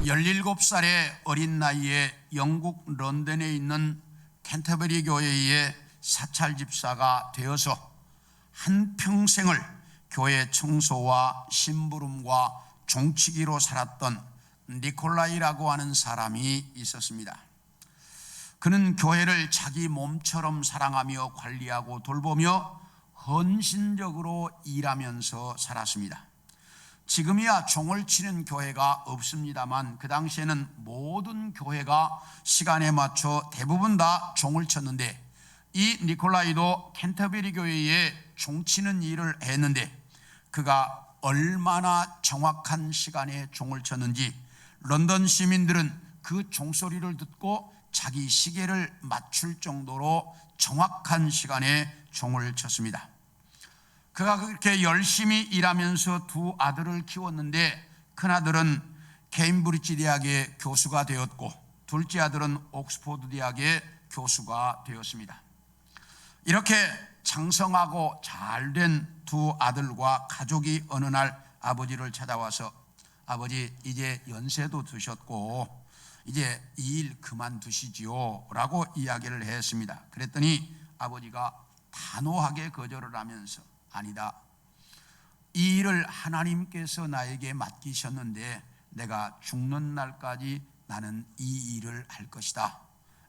열일곱 살의 어린 나이에 영국 런던에 있는 캔터버리 교회의 사찰 집사가 되어서 한평생을 교회 청소와 심부름과 종치기로 살았던 니콜라이라고 하는 사람이 있었습니다. 그는 교회를 자기 몸처럼 사랑하며 관리하고 돌보며 헌신적으로 일하면서 살았습니다. 지금이야 종을 치는 교회가 없습니다만 그 당시에는 모든 교회가 시간에 맞춰 대부분 다 종을 쳤는데, 이 니콜라이도 캔터베리 교회에 종치는 일을 했는데 그가 얼마나 정확한 시간에 종을 쳤는지 런던 시민들은 그 종소리를 듣고 자기 시계를 맞출 정도로 정확한 시간에 종을 쳤습니다. 그가 그렇게 열심히 일하면서 두 아들을 키웠는데, 큰아들은 케임브리지 대학의 교수가 되었고 둘째 아들은 옥스포드 대학의 교수가 되었습니다. 이렇게 장성하고 잘된 두 아들과 가족이 어느 날 아버지를 찾아와서, 아버지 이제 연세도 드셨고 이제 이 일 그만두시지요 라고 이야기를 했습니다. 그랬더니 아버지가 단호하게 거절을 하면서, 아니다, 이 일을 하나님께서 나에게 맡기셨는데 내가 죽는 날까지 나는 이 일을 할 것이다,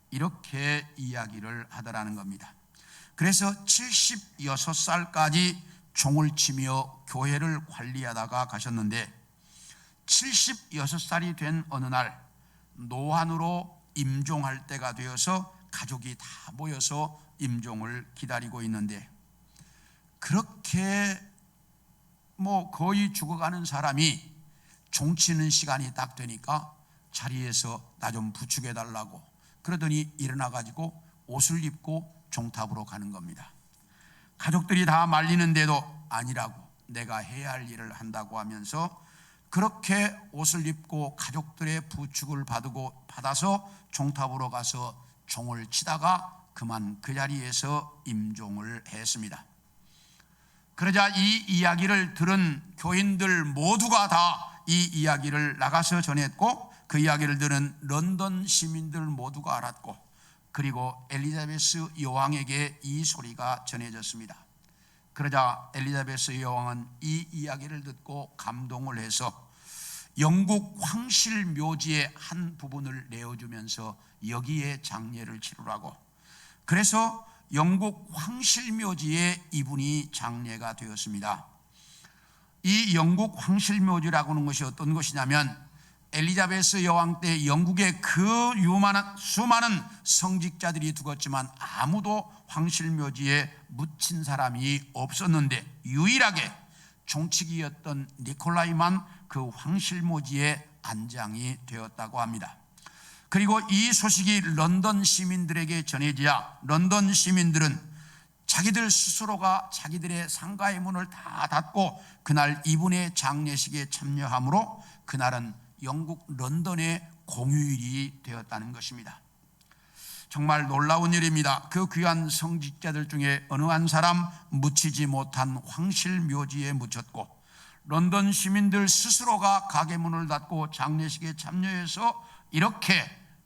이렇게 이야기를 하더라는 겁니다. 그래서 76살까지 종을 치며 교회를 관리하다가 가셨는데, 76살이 된 어느 날 노환으로 임종할 때가 되어서 가족이 다 모여서 임종을 기다리고 있는데, 그렇게 거의 죽어가는 사람이 종치는 시간이 딱 되니까 자리에서 나 좀 부축해 달라고 그러더니 일어나 가지고 옷을 입고 종탑으로 가는 겁니다. 가족들이 다 말리는데도 아니라고, 내가 해야 할 일을 한다고 하면서 그렇게 옷을 입고 가족들의 부축을 받아서 종탑으로 가서 종을 치다가 그만 그 자리에서 임종을 했습니다. 그러자 이 이야기를 들은 교인들 모두가 다 이 이야기를 나가서 전했고, 그 이야기를 들은 런던 시민들 모두가 알았고, 그리고 엘리자베스 여왕에게 이 소리가 전해졌습니다. 그러자 엘리자베스 여왕은 이 이야기를 듣고 감동을 해서 영국 황실 묘지의 한 부분을 내어주면서 여기에 장례를 치르라고, 그래서 영국 황실 묘지에 이분이 장례가 되었습니다. 이 영국 황실 묘지라고 하는 것이 어떤 것이냐면, 엘리자베스 여왕 때 영국의 그 수많은 성직자들이 죽었지만 아무도 황실 묘지에 묻힌 사람이 없었는데 유일하게 종치기였던 니콜라이만 그 황실 묘지에 안장이 되었다고 합니다. 그리고 이 소식이 런던 시민들에게 전해지자 런던 시민들은 자기들 스스로가 자기들의 상가의 문을 다 닫고 그날 이분의 장례식에 참여하므로 그날은 영국 런던의 공휴일이 되었다는 것입니다. 정말 놀라운 일입니다. 그 귀한 성직자들 중에 어느 한 사람 묻히지 못한 황실 묘지에 묻혔고, 런던 시민들 스스로가 가게 문을 닫고 장례식에 참여해서 이렇게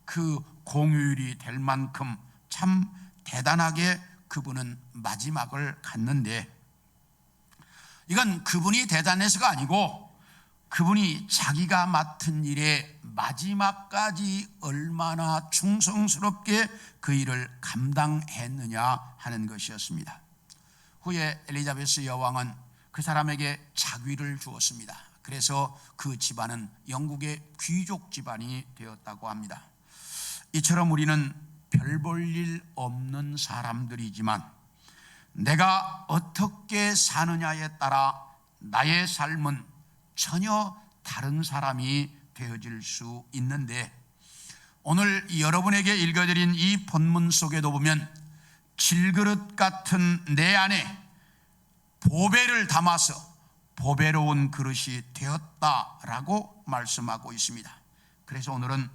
그 공휴일이 될 만큼 참 대단하게 그분은 마지막을 갔는데, 이건 그분이 대단해서가 아니고 그분이 자기가 맡은 일에 마지막까지 얼마나 충성스럽게 그 일을 감당했느냐 하는 것이었습니다. 후에 엘리자베스 여왕은 그 사람에게 자귀를 주었습니다. 그래서 그 집안은 영국의 귀족 집안이 되었다고 합니다. 이처럼 우리는 별 볼 일 없는 사람들이지만 내가 어떻게 사느냐에 따라 나의 삶은 전혀 다른 사람이 되어질 수 있는데, 오늘 여러분에게 읽어드린 이 본문 속에도 보면 질그릇 같은 내 안에 보배를 담아서 보배로운 그릇이 되었다라고 말씀하고 있습니다. 그래서 오늘은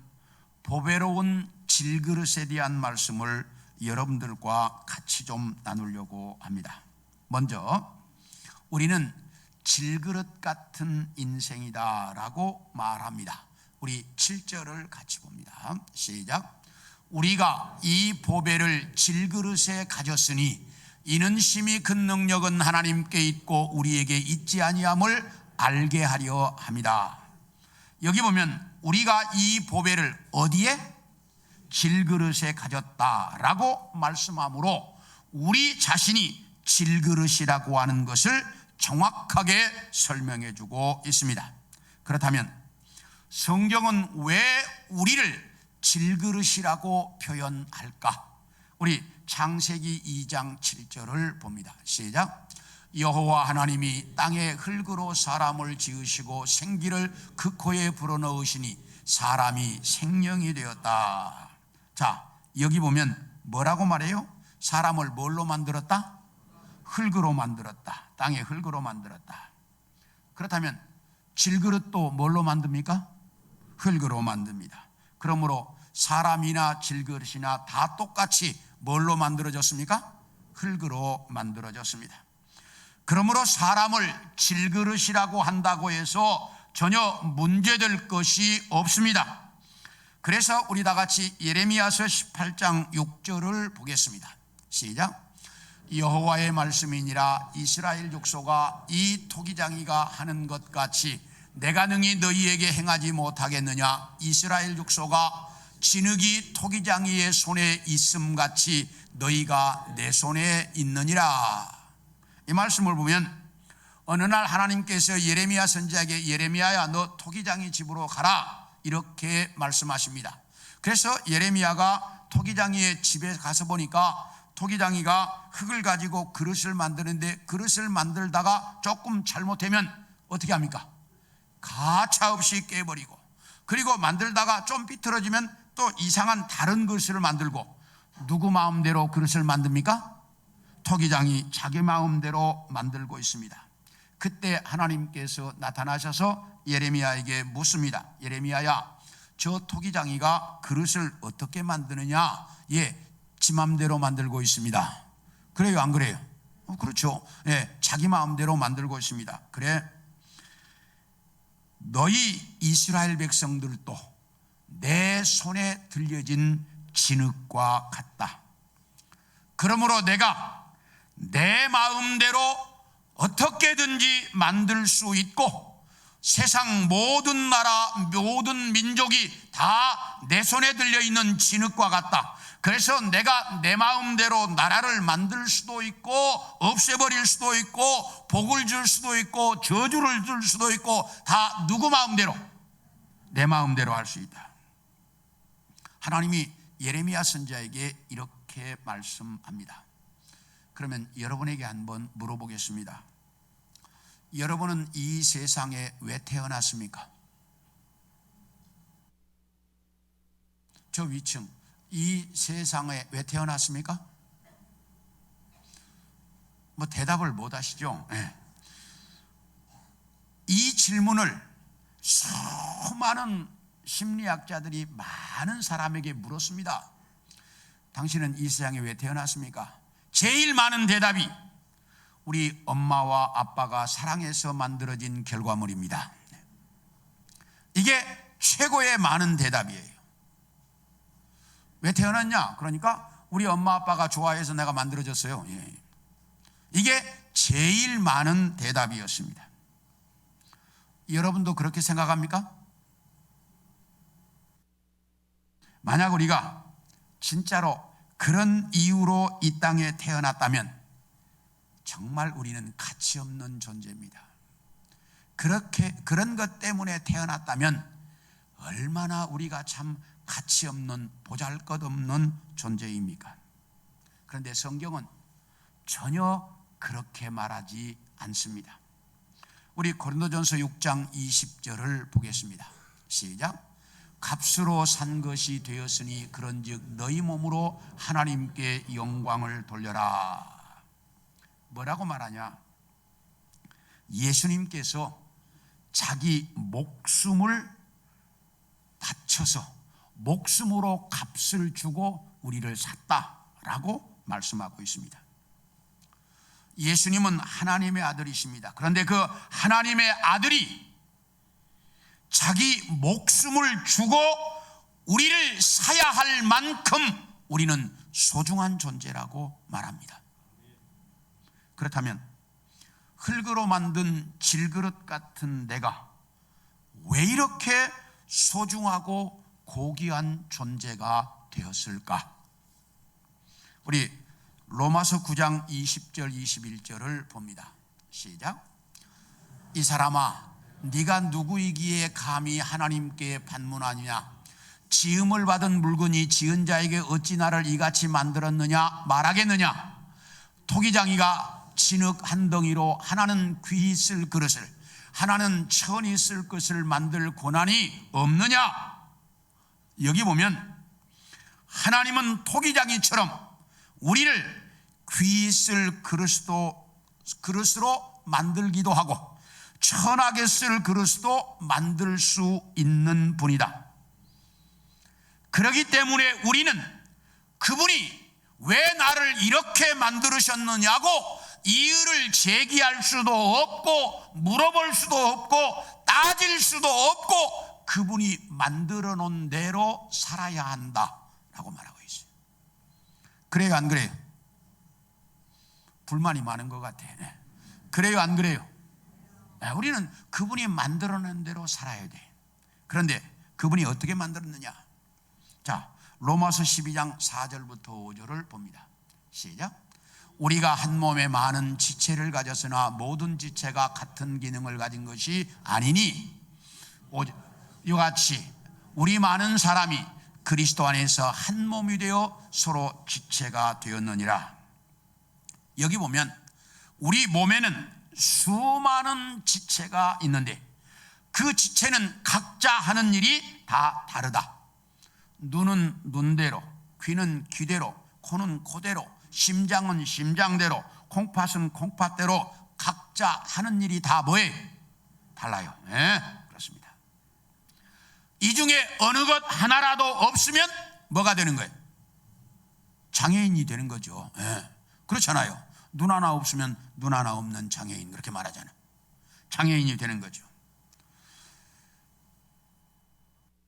보배로운 질그릇에 대한 말씀을 여러분들과 같이 좀 나누려고 합니다. 먼저 우리는 질그릇 같은 인생이다라고 말합니다. 우리 7절을 같이 봅니다. 시작. 우리가 이 보배를 질그릇에 가졌으니 이는 심히 큰 능력은 하나님께 있고 우리에게 있지 아니함을 알게 하려 함이다. 여기 보면 우리가 이 보배를 어디에? 질그릇에 가졌다라고 말씀하므로 우리 자신이 질그릇이라고 하는 것을 정확하게 설명해 주고 있습니다. 그렇다면 성경은 왜 우리를 질그릇이라고 표현할까? 우리 창세기 2장 7절을 봅니다. 시작. 여호와 하나님이 땅에 흙으로 사람을 지으시고 생기를 그 코에 불어넣으시니 사람이 생명이 되었다. 자, 여기 보면 뭐라고 말해요? 사람을 뭘로 만들었다? 흙으로 만들었다. 땅에 흙으로 만들었다. 그렇다면 질그릇도 뭘로 만듭니까? 흙으로 만듭니다. 그러므로 사람이나 질그릇이나 다 똑같이 뭘로 만들어졌습니까? 흙으로 만들어졌습니다. 그러므로 사람을 질그릇이라고 한다고 해서 전혀 문제될 것이 없습니다. 그래서 우리 다 같이 예레미야서 18장 6절을 보겠습니다. 시작. 여호와의 말씀이니라 이스라엘 족속아 이 토기장이가 하는 것 같이 내가 능히 너희에게 행하지 못하겠느냐. 이스라엘 족속아 진흙이 토기장이의 손에 있음같이 너희가 내 손에 있느니라. 이 말씀을 보면 어느 날 하나님께서 예레미야 선지자에게 예레미야야 너 토기장이 집으로 가라 이렇게 말씀하십니다. 그래서 예레미야가 토기장이의 집에 가서 보니까 토기장이가 흙을 가지고 그릇을 만드는데 그릇을 만들다가 조금 잘못되면 어떻게 합니까? 가차없이 깨버리고, 그리고 만들다가 좀 삐뚤어지면 또 이상한 다른 그릇을 만들고. 누구 마음대로 그릇을 만듭니까? 토기장이 자기 마음대로 만들고 있습니다. 그때 하나님께서 나타나셔서 예레미야에게 묻습니다. 예레미야야 저 토기장이가 그릇을 어떻게 만드느냐? 예, 지 마음대로 만들고 있습니다. 그래요 안 그래요? 그렇죠. 예, 자기 마음대로 만들고 있습니다. 그래, 너희 이스라엘 백성들도 내 손에 들려진 진흙과 같다. 그러므로 내가 내 마음대로 어떻게든지 만들 수 있고 세상 모든 나라 모든 민족이 다 내 손에 들려있는 진흙과 같다. 그래서 내가 내 마음대로 나라를 만들 수도 있고 없애버릴 수도 있고 복을 줄 수도 있고 저주를 줄 수도 있고 다 누구 마음대로? 내 마음대로 할 수 있다. 하나님이 예레미야 선지자에게 이렇게 말씀합니다. 그러면 여러분에게 한번 물어보겠습니다. 여러분은 이 세상에 왜 태어났습니까? 저 위층, 이 세상에 왜 태어났습니까? 뭐 대답을 못 하시죠? 네. 이 질문을 수많은 심리학자들이 많은 사람에게 물었습니다. 당신은 이 세상에 왜 태어났습니까? 제일 많은 대답이 우리 엄마와 아빠가 사랑해서 만들어진 결과물입니다. 이게 최고의 많은 대답이에요. 왜 태어났냐? 그러니까 우리 엄마 아빠가 좋아해서 내가 만들어졌어요. 예. 이게 제일 많은 대답이었습니다. 여러분도 그렇게 생각합니까? 만약 우리가 진짜로 그런 이유로 이 땅에 태어났다면 정말 우리는 가치 없는 존재입니다. 그런 것 때문에 태어났다면 얼마나 우리가 참 가치 없는 보잘것없는 존재입니까? 그런데 성경은 전혀 그렇게 말하지 않습니다. 우리 고린도전서 6장 20절을 보겠습니다. 시작. 값으로 산 것이 되었으니 그런즉 너희 몸으로 하나님께 영광을 돌려라. 뭐라고 말하냐? 예수님께서 자기 목숨을 바쳐서 목숨으로 값을 주고 우리를 샀다라고 말씀하고 있습니다. 예수님은 하나님의 아들이십니다. 그런데 그 하나님의 아들이 자기 목숨을 주고 우리를 사야 할 만큼 우리는 소중한 존재라고 말합니다. 그렇다면 흙으로 만든 질그릇 같은 내가 왜 이렇게 소중하고 고귀한 존재가 되었을까? 우리 로마서 9장 20절 21절을 봅니다. 시작. 이 사람아, 네가 누구이기에 감히 하나님께 반문하느냐? 지음을 받은 물건이 지은 자에게 어찌 나를 이같이 만들었느냐 말하겠느냐? 토기장이가 진흙 한 덩이로 하나는 귀히 쓸 그릇을 하나는 천히 쓸 것을 만들 고난이 없느냐? 여기 보면 하나님은 토기장이처럼 우리를 귀히 쓸 그릇으로 만들기도 하고 천하게 쓸 그릇도 만들 수 있는 분이다. 그렇기 때문에 우리는 그분이 왜 나를 이렇게 만들으셨느냐고 이유를 제기할 수도 없고 물어볼 수도 없고 따질 수도 없고 그분이 만들어 놓은 대로 살아야 한다라고 말하고 있어요. 그래요, 안 그래요? 불만이 많은 것 같아. 그래요, 안 그래요? 우리는 그분이 만들어 놓은 대로 살아야 돼. 그런데 그분이 어떻게 만들었느냐? 자, 로마서 12장 4절부터 5절을 봅니다. 시작. 우리가 한 몸에 많은 지체를 가졌으나 모든 지체가 같은 기능을 가진 것이 아니니 이같이 우리 많은 사람이 그리스도 안에서 한 몸이 되어 서로 지체가 되었느니라. 여기 보면 우리 몸에는 수많은 지체가 있는데 그 지체는 각자 하는 일이 다 다르다. 눈은 눈대로, 귀는 귀대로, 코는 코대로, 심장은 심장대로, 콩팥은 콩팥대로 각자 하는 일이 다 뭐예요? 달라요. 그렇습니다. 이 중에 어느 것 하나라도 없으면 뭐가 되는 거예요? 장애인이 되는 거죠. 그렇잖아요. 눈 하나 없으면 눈 하나 없는 장애인, 그렇게 말하잖아요. 장애인이 되는 거죠.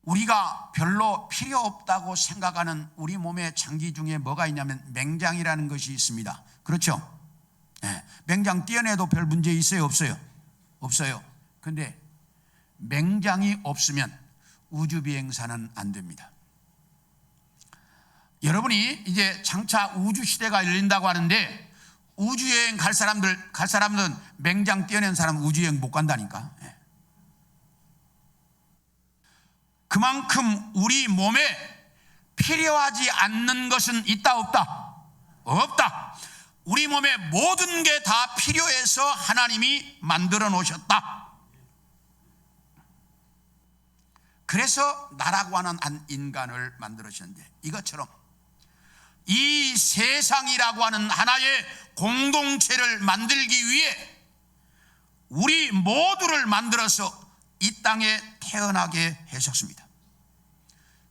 우리가 별로 필요 없다고 생각하는 우리 몸의 장기 중에 뭐가 있냐면 맹장이라는 것이 있습니다. 그렇죠? 맹장 떼어내도 별 문제 있어요, 없어요? 없어요. 근데 맹장이 없으면 우주비행사는 안 됩니다. 여러분이 이제 장차 우주시대가 열린다고 하는데 우주여행 갈 사람들은 맹장 떼어낸 사람은 우주여행 못 간다니까. 그만큼 우리 몸에 필요하지 않는 것은 있다 없다? 없다. 우리 몸에 모든 게 다 필요해서 하나님이 만들어 놓으셨다. 그래서 나라고 하는 한 인간을 만들으셨는데 이것처럼 이 세상이라고 하는 하나의 공동체를 만들기 위해 우리 모두를 만들어서 이 땅에 태어나게 하셨습니다.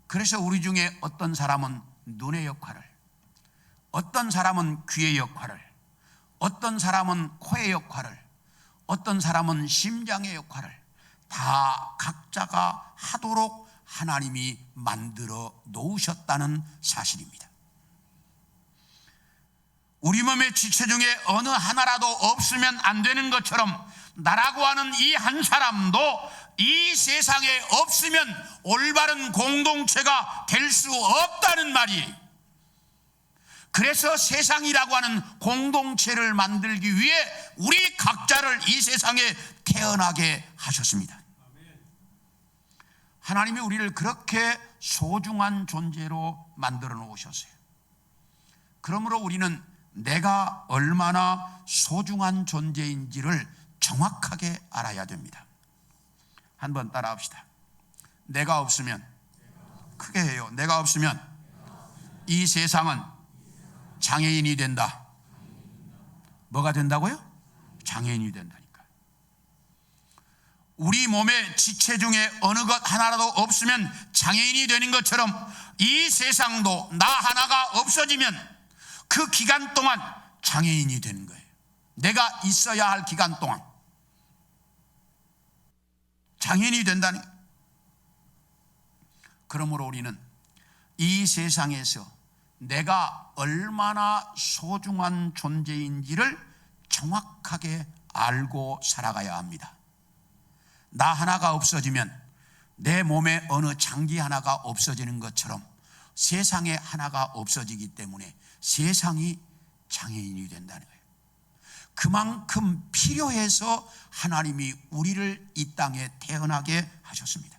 그래서 우리 중에 어떤 사람은 눈의 역할을, 어떤 사람은 귀의 역할을, 어떤 사람은 코의 역할을, 어떤 사람은 심장의 역할을 다 각자가 하도록 하나님이 만들어 놓으셨다는 사실입니다. 우리 몸의 지체 중에 어느 하나라도 없으면 안 되는 것처럼 나라고 하는 이 한 사람도 이 세상에 없으면 올바른 공동체가 될 수 없다는 말이에요. 그래서 세상이라고 하는 공동체를 만들기 위해 우리 각자를 이 세상에 태어나게 하셨습니다. 하나님이 우리를 그렇게 소중한 존재로 만들어 놓으셨어요. 그러므로 우리는 내가 얼마나 소중한 존재인지를 정확하게 알아야 됩니다. 한번 따라합시다. 내가 없으면, 크게 해요. 내가 없으면 이 세상은 장애인이 된다. 뭐가 된다고요? 장애인이 된다니까. 우리 몸의 지체 중에 어느 것 하나라도 없으면 장애인이 되는 것처럼 이 세상도 나 하나가 없어지면 그 기간 동안 장애인이 되는 거예요. 내가 있어야 할 기간 동안 장애인이 된다는 거예요. 그러므로 우리는 이 세상에서 내가 얼마나 소중한 존재인지를 정확하게 알고 살아가야 합니다. 나 하나가 없어지면 내 몸에 어느 장기 하나가 없어지는 것처럼 세상에 하나가 없어지기 때문에 세상이 장애인이 된다는 거예요. 그만큼 필요해서 하나님이 우리를 이 땅에 태어나게 하셨습니다.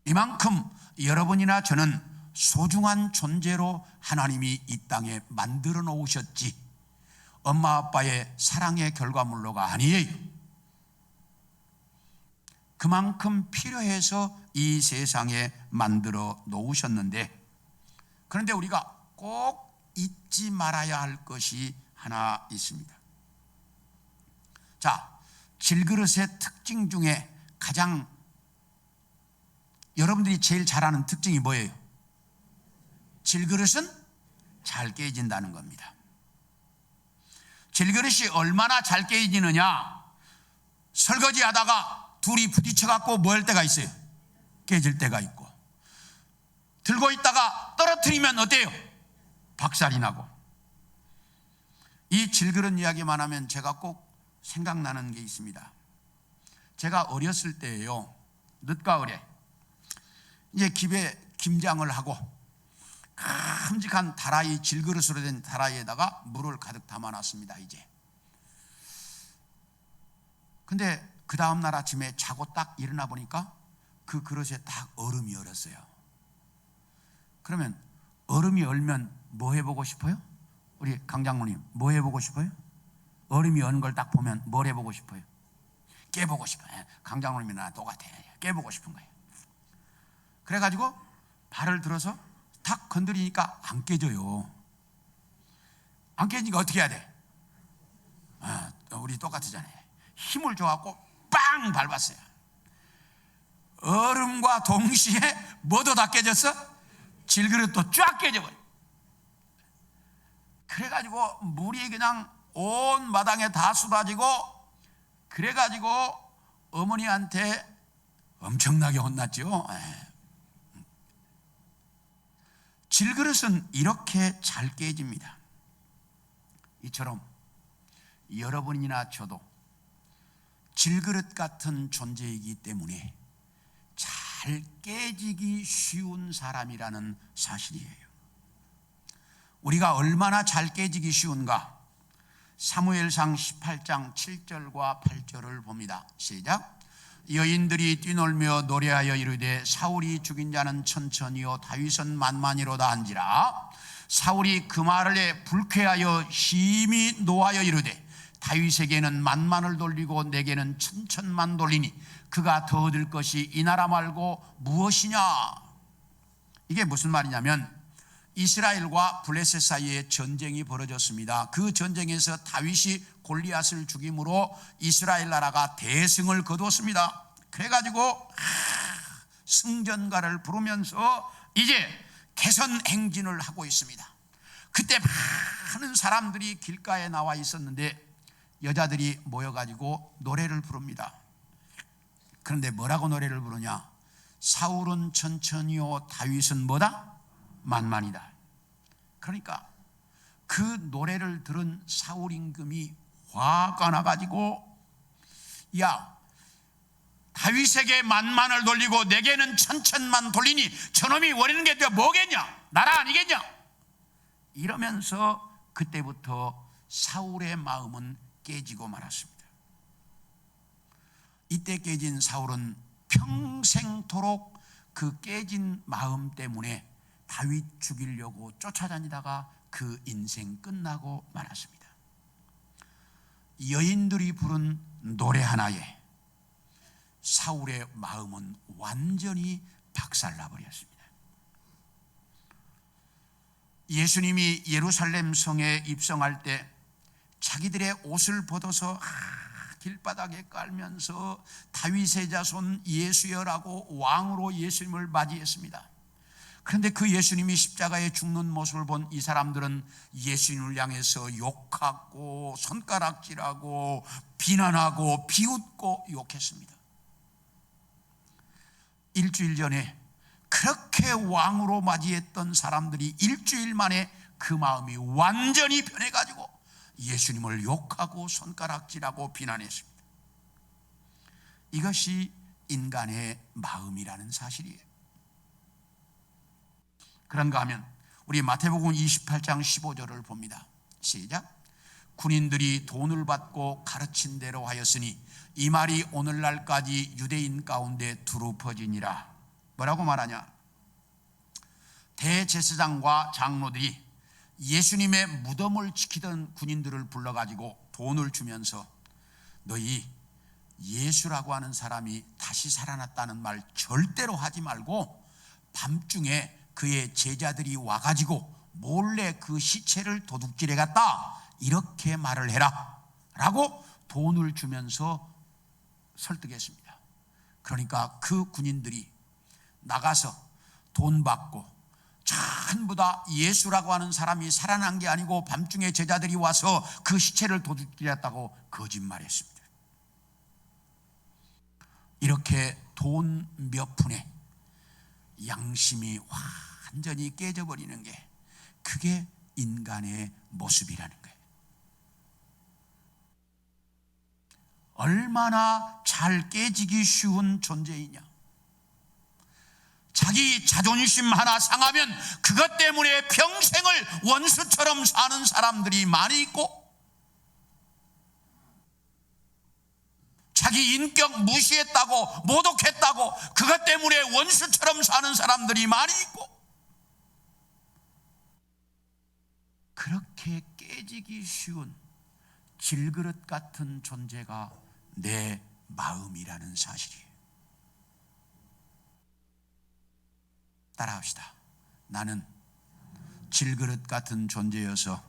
이만큼 여러분이나 저는 소중한 존재로 하나님이 이 땅에 만들어 놓으셨지 엄마 아빠의 사랑의 결과물로가 아니에요. 그만큼 필요해서 이 세상에 만들어 놓으셨는데, 그런데 우리가 꼭 잊지 말아야 할 것이 하나 있습니다. 자, 질그릇의 특징 중에 가장 여러분들이 제일 잘 아는 특징이 뭐예요? 질그릇은 잘 깨진다는 겁니다. 질그릇이 얼마나 잘 깨지느냐, 설거지 하다가 둘이 부딪혀 갖고 뭐 할 때가 있어요? 깨질 때가 있고, 들고 있다가 떨어뜨리면 어때요? 박살이 나고. 이 질그릇 이야기만 하면 제가 꼭 생각나는 게 있습니다. 제가 어렸을 때예요, 늦가을에 이제 집에 김장을 하고 큼직한 다라이, 질그릇으로 된 다라이에다가 물을 가득 담아놨습니다. 이제 근데 그 다음날 아침에 자고 딱 일어나 보니까 그 그릇에 딱 얼음이 얼었어요. 그러면 얼음이 얼면 뭐 해보고 싶어요? 우리 강 장로님 뭐 해보고 싶어요? 얼음이 얼은 걸 딱 보면 뭘 해보고 싶어요? 깨보고 싶어요. 강 장로님이나 똑같아요. 깨보고 싶은 거예요. 그래가지고 발을 들어서 탁 건드리니까 안 깨져요. 안 깨지니까 어떻게 해야 돼? 우리 똑같으잖아요. 힘을 줘갖고 빵 밟았어요. 얼음과 동시에 뭐도 다 깨졌어? 질그릇도 쫙 깨져버려. 그래가지고 물이 그냥 온 마당에 다 쏟아지고, 그래가지고 어머니한테 엄청나게 혼났죠. 질그릇은 이렇게 잘 깨집니다. 이처럼 여러분이나 저도 질그릇 같은 존재이기 때문에 잘 깨지기 쉬운 사람이라는 사실이에요. 우리가 얼마나 잘 깨지기 쉬운가? 사무엘상 18장 7절과 8절을 봅니다. 시작. 여인들이 뛰놀며 노래하여 이르되 사울이 죽인 자는 천천히요 다윗은 만만히로다 한지라. 사울이 그 말을 불쾌하여 심히 노하여 이르되 다윗에게는 만만을 돌리고 내게는 천천만 돌리니 그가 더 얻을 것이 이 나라 말고 무엇이냐. 이게 무슨 말이냐면 이스라엘과 블레셋 사이에 전쟁이 벌어졌습니다. 그 전쟁에서 다윗이 골리앗을 죽임으로 이스라엘 나라가 대승을 거두었습니다. 그래가지고 승전가를 부르면서 이제 개선 행진을 하고 있습니다. 그때 많은 사람들이 길가에 나와 있었는데 여자들이 모여가지고 노래를 부릅니다. 그런데 뭐라고 노래를 부르냐? 사울은 천천히요 다윗은 뭐다? 만만이다. 그러니까 그 노래를 들은 사울 임금이 화가 나가지고, 야, 다윗에게 만만을 돌리고 내게는 천천만 돌리니 저놈이 원하는 게 뭐겠냐? 나라 아니겠냐? 이러면서 그때부터 사울의 마음은 깨지고 말았습니다. 이때 깨진 사울은 평생토록 그 깨진 마음 때문에 다윗 죽이려고 쫓아다니다가 그 인생 끝나고 말았습니다. 여인들이 부른 노래 하나에 사울의 마음은 완전히 박살나버렸습니다. 예수님이 예루살렘 성에 입성할 때 자기들의 옷을 벗어서 길바닥에 깔면서 다윗의 자손 예수여라고 왕으로 예수님을 맞이했습니다. 그런데 그 예수님이 십자가에 죽는 모습을 본 이 사람들은 예수님을 향해서 욕하고 손가락질하고 비난하고 비웃고 욕했습니다. 일주일 전에 그렇게 왕으로 맞이했던 사람들이 일주일 만에 그 마음이 완전히 변해가지고 예수님을 욕하고 손가락질하고 비난했습니다. 이것이 인간의 마음이라는 사실이에요. 그런가 하면 우리 마태복음 28장 15절을 봅니다. 시작. 군인들이 돈을 받고 가르친 대로 하였으니 이 말이 오늘날까지 유대인 가운데 두루 퍼지니라. 뭐라고 말하냐? 대제사장과 장로들이 예수님의 무덤을 지키던 군인들을 불러가지고 돈을 주면서 너희 예수라고 하는 사람이 다시 살아났다는 말 절대로 하지 말고 밤중에 그의 제자들이 와가지고 몰래 그 시체를 도둑질해 갔다 이렇게 말을 해라 라고 돈을 주면서 설득했습니다. 그러니까 그 군인들이 나가서 돈 받고 전부 다 예수라고 하는 사람이 살아난 게 아니고 밤중에 제자들이 와서 그 시체를 도둑질했다고 거짓말했습니다. 이렇게 돈 몇 푼에 양심이 완전히 깨져버리는 게 그게 인간의 모습이라는 거예요. 얼마나 잘 깨지기 쉬운 존재이냐. 자기 자존심 하나 상하면 그것 때문에 평생을 원수처럼 사는 사람들이 많이 있고, 자기 인격 무시했다고 모독했다고 그것 때문에 원수처럼 사는 사람들이 많이 있고, 그렇게 깨지기 쉬운 질그릇 같은 존재가 내 마음이라는 사실이에요. 따라합시다. 나는 질그릇 같은 존재여서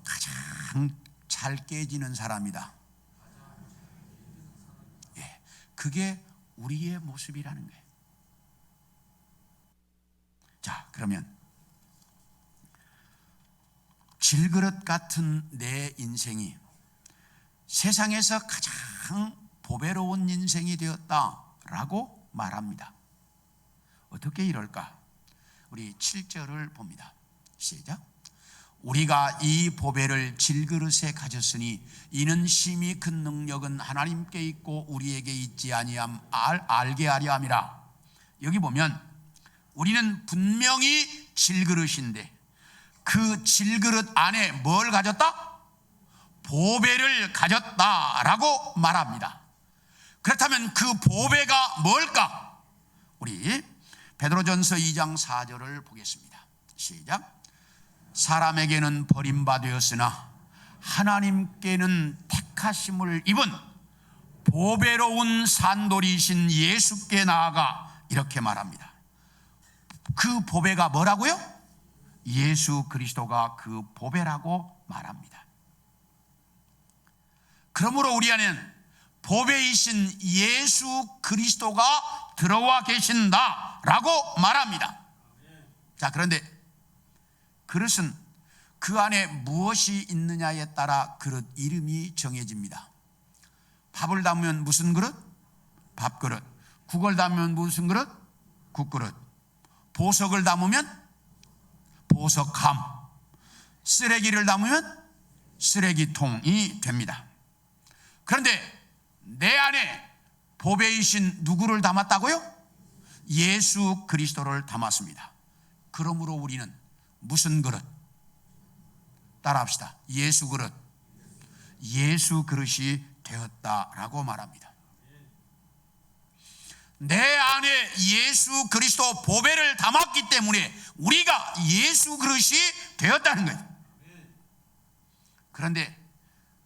가장 잘 깨지는 사람이다. 예, 그게 우리의 모습이라는 거예요. 자, 그러면 질그릇 같은 내 인생이 세상에서 가장 보배로운 인생이 되었다라고 말합니다. 어떻게 이럴까? 우리 7절을 봅니다. 시작. 우리가 이 보배를 질그릇에 가졌으니 이는 심히 큰 능력은 하나님께 있고 우리에게 있지 아니함 알게 하려 함이라. 여기 보면 우리는 분명히 질그릇인데 그 질그릇 안에 뭘 가졌다? 보배를 가졌다라고 말합니다. 그렇다면 그 보배가 뭘까? 우리 베드로전서 2장 4절을 보겠습니다. 시작. 사람에게는 버림받았으나 하나님께는 택하심을 입은 보배로운 산돌이신 예수께 나아가 이렇게 말합니다. 그 보배가 뭐라고요? 예수 그리스도가 그 보배라고 말합니다. 그러므로 우리 안에는 보배이신 예수 그리스도가 들어와 계신다라고 말합니다. 자, 그런데 그릇은 그 안에 무엇이 있느냐에 따라 그릇 이름이 정해집니다. 밥을 담으면 무슨 그릇? 밥그릇. 국을 담으면 무슨 그릇? 국그릇. 보석을 담으면 보석함. 쓰레기를 담으면 쓰레기통이 됩니다. 그런데 내 안에 보배이신 누구를 담았다고요? 예수 그리스도를 담았습니다. 그러므로 우리는 무슨 그릇? 따라합시다. 예수 그릇. 예수 그릇이 되었다라고 말합니다. 내 안에 예수 그리스도 보배를 담았기 때문에 우리가 예수 그릇이 되었다는 거예요. 그런데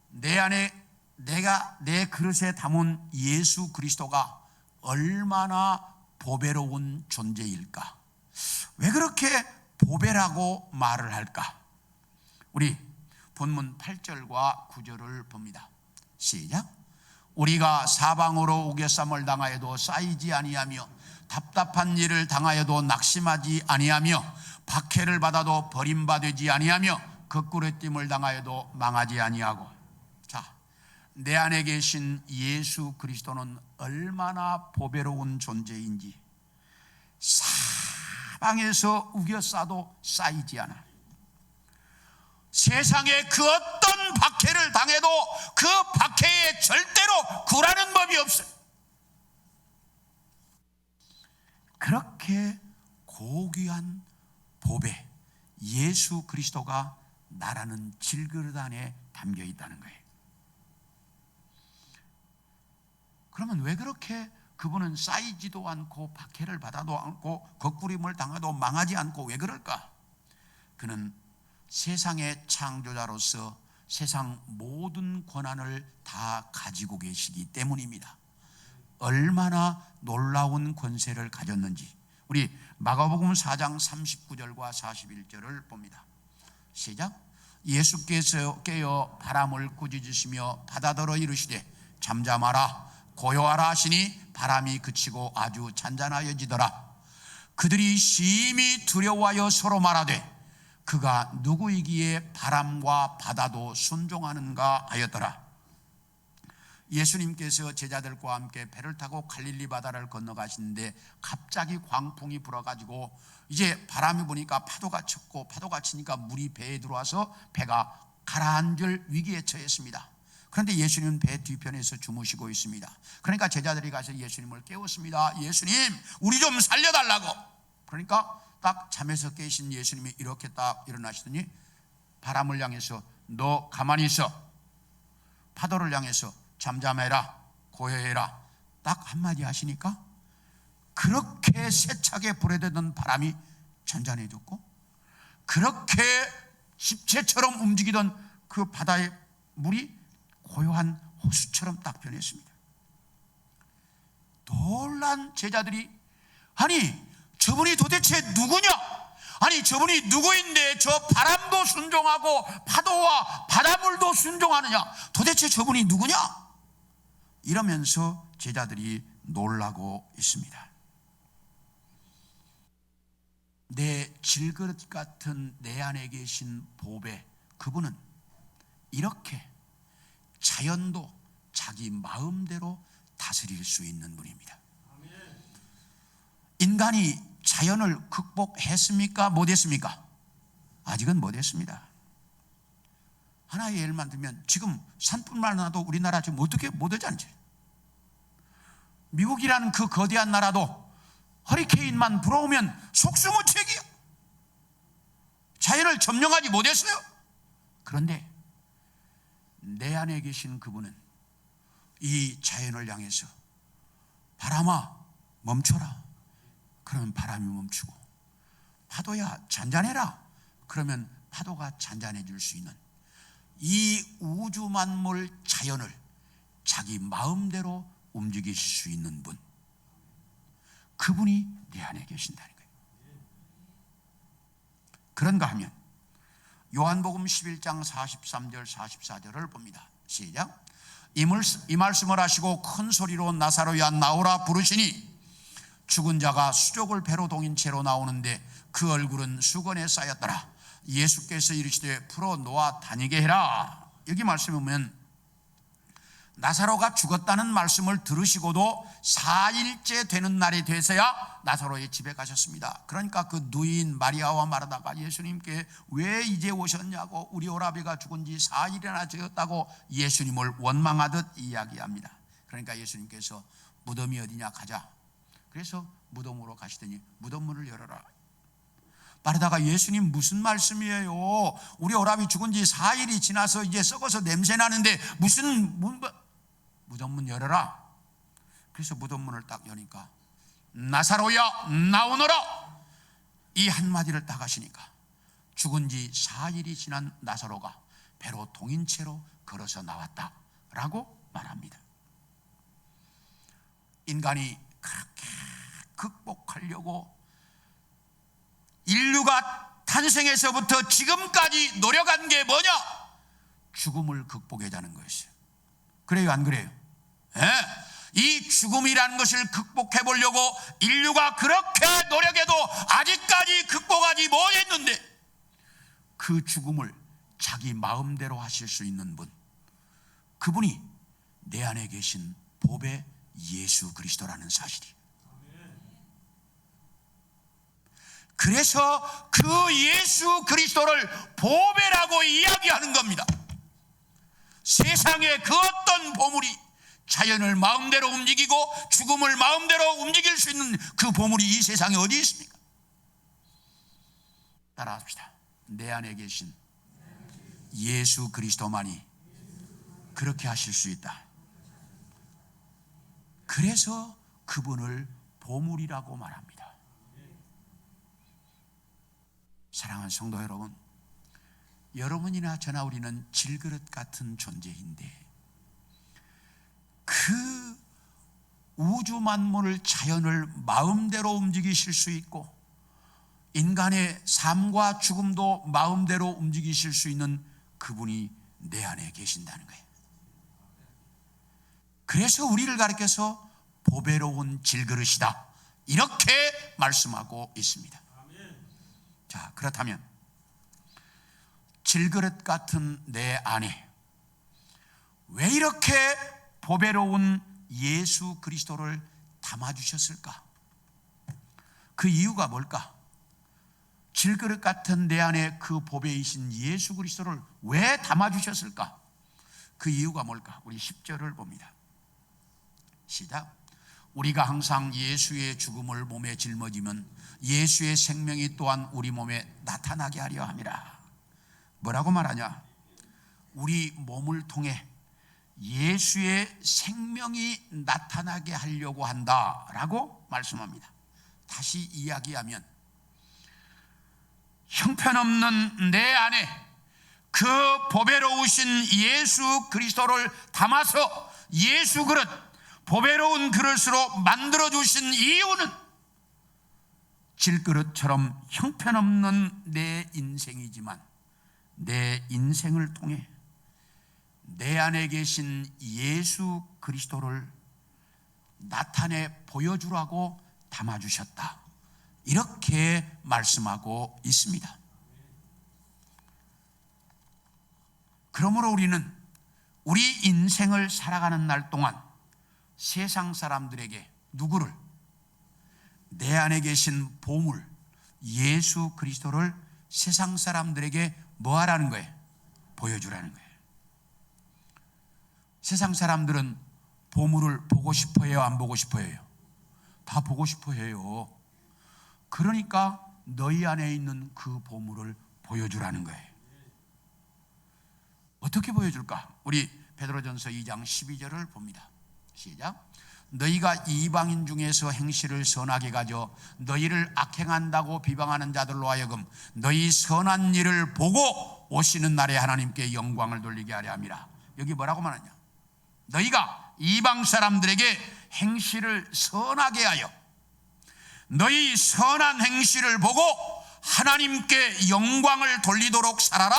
내 안에 내가 내 그릇에 담은 예수 그리스도가 얼마나 보배로운 존재일까? 왜 그렇게 보배라고 말을 할까? 우리 본문 8절과 9절을 봅니다. 시작. 우리가 사방으로 우겨쌈을 당하여도 쌓이지 아니하며 답답한 일을 당하여도 낙심하지 아니하며 박해를 받아도 버림받지 아니하며 거꾸로 됨을 당하여도 망하지 아니하고. 자, 내 안에 계신 예수 그리스도는 얼마나 보배로운 존재인지 사방에서 우겨싸도 쌓이지 않아. 세상에 그 어떤 박해를 당해도 그 박해에 절대로 굴하는 법이 없어요. 그렇게 고귀한 보배 예수 그리스도가 나라는 질그릇 안에 담겨 있다는 거예요. 그러면 왜 그렇게 그분은 쌓이지도 않고 박해를 받아도 않고 거꾸림을 당해도 망하지 않고 왜 그럴까? 그는 세상의 창조자로서 세상 모든 권한을 다 가지고 계시기 때문입니다. 얼마나 놀라운 권세를 가졌는지 우리 마가복음 4장 39절과 41절을 봅니다. 시작. 예수께서 깨어 바람을 꾸짖으시며 바다더러 이르시되 잠잠하라 고요하라 하시니 바람이 그치고 아주 잔잔하여지더라. 그들이 심히 두려워하여 서로 말하되 그가 누구이기에 바람과 바다도 순종하는가 하였더라. 예수님께서 제자들과 함께 배를 타고 갈릴리 바다를 건너가시는데 갑자기 광풍이 불어가지고 이제 바람이 부니까 파도가 쳤고 파도가 치니까 물이 배에 들어와서 배가 가라앉을 위기에 처했습니다. 그런데 예수님은 배 뒤편에서 주무시고 있습니다. 그러니까 제자들이 가서 예수님을 깨웠습니다. 예수님, 우리 좀 살려달라고. 그러니까 딱 잠에서 깨신 예수님이 이렇게 딱 일어나시더니 바람을 향해서 너 가만히 있어. 파도를 향해서 잠잠해라 고요해라 딱 한마디 하시니까 그렇게 세차게 불어대던 바람이 잔잔해졌고 그렇게 집채처럼 움직이던 그 바다의 물이 고요한 호수처럼 딱 변했습니다. 놀란 제자들이 아니 저분이 도대체 누구냐? 아니 저분이 누구인데 저 바람도 순종하고 파도와 바닷물도 순종하느냐? 도대체 저분이 누구냐? 이러면서 제자들이 놀라고 있습니다. 내 질그릇 같은 내 안에 계신 보배 그분은 이렇게 자연도 자기 마음대로 다스릴 수 있는 분입니다. 인간이 자연을 극복했습니까? 못했습니까? 아직은 못했습니다. 하나의 예를만 들면 지금 산불만 나도 우리나라 지금 어떻게 못하지 않지? 미국이라는 그 거대한 나라도 허리케인만 불어오면 속수무책이야. 자연을 점령하지 못했어요. 그런데 내 안에 계신 그분은 이 자연을 향해서 바람아 멈춰라. 그러면 바람이 멈추고 파도야 잔잔해라. 그러면 파도가 잔잔해질 수 있는 이 우주 만물 자연을 자기 마음대로 움직이실 수 있는 분 그분이 내 안에 계신다는 거예요. 그런가 하면 요한복음 11장 43절 44절을 봅니다. 시작. 이 말씀을 하시고 큰 소리로 나사로야 나오라 부르시니 죽은 자가 수족을 배로 동인 채로 나오는데 그 얼굴은 수건에 쌓였더라. 예수께서 이르시되 풀어 놓아 다니게 해라. 여기 말씀에 보면 나사로가 죽었다는 말씀을 들으시고도 4일째 되는 날이 돼서야 나사로의 집에 가셨습니다. 그러니까 그 누이인 마리아와 마르다가 예수님께 왜 이제 오셨냐고 우리 오라비가 죽은 지 4일이나 되었다고 예수님을 원망하듯 이야기합니다. 그러니까 예수님께서 무덤이 어디냐 가자. 그래서 무덤으로 가시더니 무덤문을 열어라. 마르다가 예수님 무슨 말씀이에요? 우리 오라비 죽은 지 4일이 지나서 이제 썩어서 냄새 나는데 무슨 무덤문 열어라. 그래서 무덤문을 딱 여니까 나사로야 나오너라. 이 한마디를 딱 하시니까 죽은 지 4일이 지난 나사로가 배로 동인 채로 걸어서 나왔다라고 말합니다. 인간이 그렇게 극복하려고 인류가 탄생에서부터 지금까지 노력한 게 뭐냐? 죽음을 극복하자는 것이에요. 그래요, 안 그래요? 예? 이 죽음이라는 것을 극복해 보려고 인류가 그렇게 노력해도 아직까지 극복하지 못했는데, 그 죽음을 자기 마음대로 하실 수 있는 분, 그분이 내 안에 계신 보배 예수 그리스도라는 사실이. 그래서 그 예수 그리스도를 보배라고 이야기하는 겁니다. 세상에 그 어떤 보물이 자연을 마음대로 움직이고 죽음을 마음대로 움직일 수 있는 그 보물이 이 세상에 어디 있습니까? 따라합시다. 내 안에 계신 예수 그리스도만이 그렇게 하실 수 있다. 그래서 그분을 보물이라고 말합니다. 사랑하는 성도 여러분, 여러분이나 저나 우리는 질그릇 같은 존재인데, 그 우주 만물을, 자연을 마음대로 움직이실 수 있고 인간의 삶과 죽음도 마음대로 움직이실 수 있는 그분이 내 안에 계신다는 거예요. 그래서 우리를 가리켜서 보배로운 질그릇이다, 이렇게 말씀하고 있습니다. 자, 그렇다면 질그릇 같은 내 안에 왜 이렇게 보배로운 예수 그리스도를 담아주셨을까? 그 이유가 뭘까? 질그릇 같은 내 안에 그 보배이신 예수 그리스도를 왜 담아주셨을까? 그 이유가 뭘까? 우리 10절을 봅니다. 시작. 우리가 항상 예수의 죽음을 몸에 짊어지면 예수의 생명이 또한 우리 몸에 나타나게 하려 함이라. 뭐라고 말하냐? 우리 몸을 통해 예수의 생명이 나타나게 하려고 한다라고 말씀합니다. 다시 이야기하면, 형편없는 내 안에 그 보배로우신 예수 그리스도를 담아서 예수 그릇, 보배로운 그릇으로 만들어주신 이유는 질그릇처럼 형편없는 내 인생이지만 내 인생을 통해 내 안에 계신 예수 그리스도를 나타내 보여주라고 담아주셨다, 이렇게 말씀하고 있습니다. 그러므로 우리는 우리 인생을 살아가는 날 동안 세상 사람들에게 누구를? 내 안에 계신 보물 예수 그리스도를 세상 사람들에게 뭐 하라는 거예요? 보여주라는 거예요. 세상 사람들은 보물을 보고 싶어 해요, 안 보고 싶어 해요? 다 보고 싶어 해요. 그러니까 너희 안에 있는 그 보물을 보여주라는 거예요. 어떻게 보여줄까? 우리 베드로전서 2장 12절을 봅니다. 시작. 너희가 이방인 중에서 행실을 선하게 가져 너희를 악행한다고 비방하는 자들로 하여금 너희 선한 일을 보고 오시는 날에 하나님께 영광을 돌리게 하려 함이라. 여기 뭐라고 말하냐? 너희가 이방 사람들에게 행실을 선하게 하여 너희 선한 행실을 보고 하나님께 영광을 돌리도록 살아라,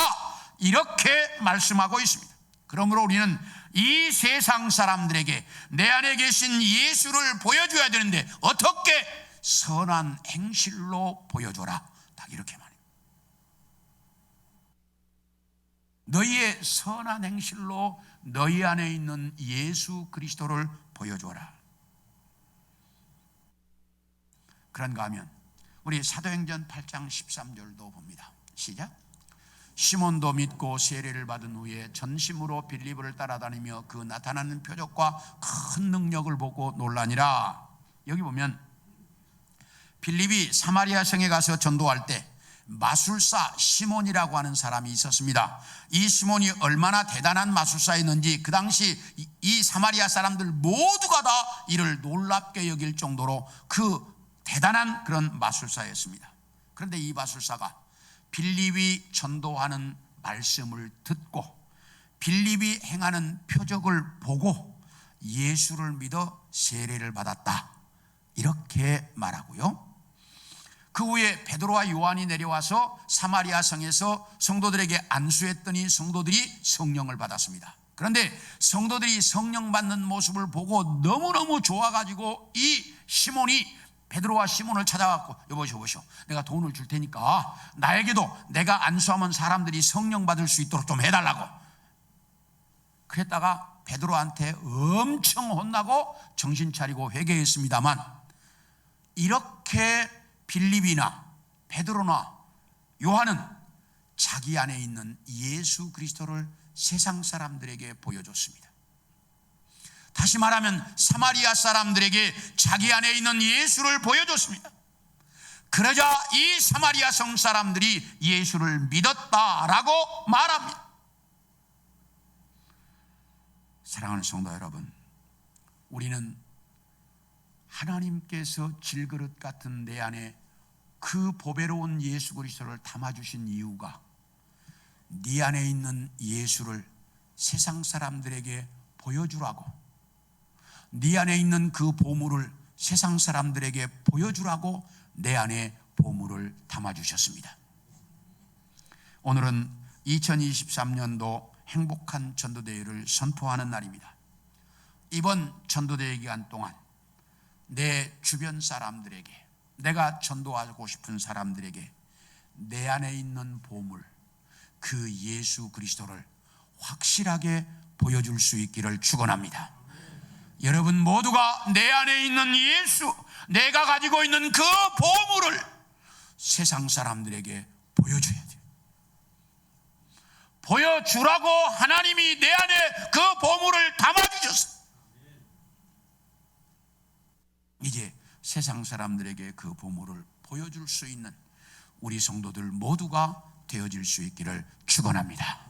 이렇게 말씀하고 있습니다. 그러므로 우리는 이 세상 사람들에게 내 안에 계신 예수를 보여줘야 되는데 어떻게? 선한 행실로 보여줘라, 딱 이렇게 말해요. 너희의 선한 행실로 너희 안에 있는 예수 그리스도를 보여줘라. 그런가 하면 우리 사도행전 8장 13절도 봅니다. 시작. 시몬도 믿고 세례를 받은 후에 전심으로 빌립을 따라다니며 그 나타나는 표적과 큰 능력을 보고 놀라니라. 여기 보면 빌립이 사마리아 성에 가서 전도할 때 마술사 시몬이라고 하는 사람이 있었습니다. 이 시몬이 얼마나 대단한 마술사였는지 그 당시 이 사마리아 사람들 모두가 다 이를 놀랍게 여길 정도로 그 대단한 그런 마술사였습니다. 그런데 이 마술사가 빌립이 전도하는 말씀을 듣고 빌립이 행하는 표적을 보고 예수를 믿어 세례를 받았다, 이렇게 말하고요. 그 후에 베드로와 요한이 내려와서 사마리아 성에서 성도들에게 안수했더니 성도들이 성령을 받았습니다. 그런데 성도들이 성령 받는 모습을 보고 너무너무 좋아가지고 이 시몬이 베드로와 시몬을 찾아갖고 여보시오, 내가 돈을 줄 테니까 나에게도 내가 안수하면 사람들이 성령 받을 수 있도록 좀 해달라고. 그랬다가 베드로한테 엄청 혼나고 정신 차리고 회개했습니다만, 이렇게 빌립이나 베드로나 요한은 자기 안에 있는 예수 그리스도를 세상 사람들에게 보여줬습니다. 다시 말하면 사마리아 사람들에게 자기 안에 있는 예수를 보여줬습니다. 그러자 이 사마리아 성 사람들이 예수를 믿었다라고 말합니다. 사랑하는 성도 여러분, 우리는 하나님께서 질그릇 같은 내 안에 그 보배로운 예수 그리스도를 담아주신 이유가 네 안에 있는 예수를 세상 사람들에게 보여주라고, 네 안에 있는 그 보물을 세상 사람들에게 보여주라고 내 안에 보물을 담아주셨습니다. 오늘은 2023년도 행복한 전도대회를 선포하는 날입니다. 이번 전도대회 기간 동안 내 주변 사람들에게, 내가 전도하고 싶은 사람들에게 내 안에 있는 보물, 그 예수 그리스도를 확실하게 보여줄 수 있기를 축원합니다. 여러분 모두가 내 안에 있는 예수, 내가 가지고 있는 그 보물을 세상 사람들에게 보여줘야 돼요. 보여주라고 하나님이 내 안에 그 보물을 담아주셨어요. 이제 세상 사람들에게 그 보물을 보여줄 수 있는 우리 성도들 모두가 되어질 수 있기를 축원합니다.